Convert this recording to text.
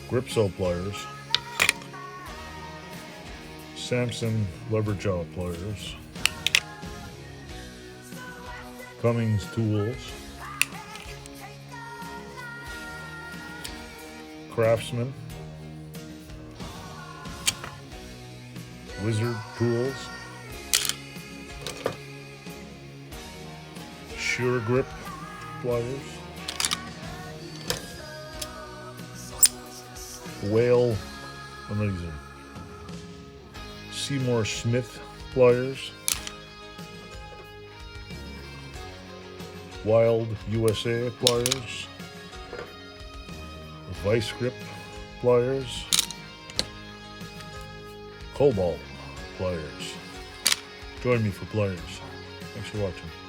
grip cell pliers, Samson lever jaw pliers, Cummings tools, Craftsman, Wizard tools, Sure grip pliers, Whale, what are these? Seymour Smith pliers, Wild USA pliers, Vice grip pliers, Cobalt pliers. Join me for pliers. Thanks for watching.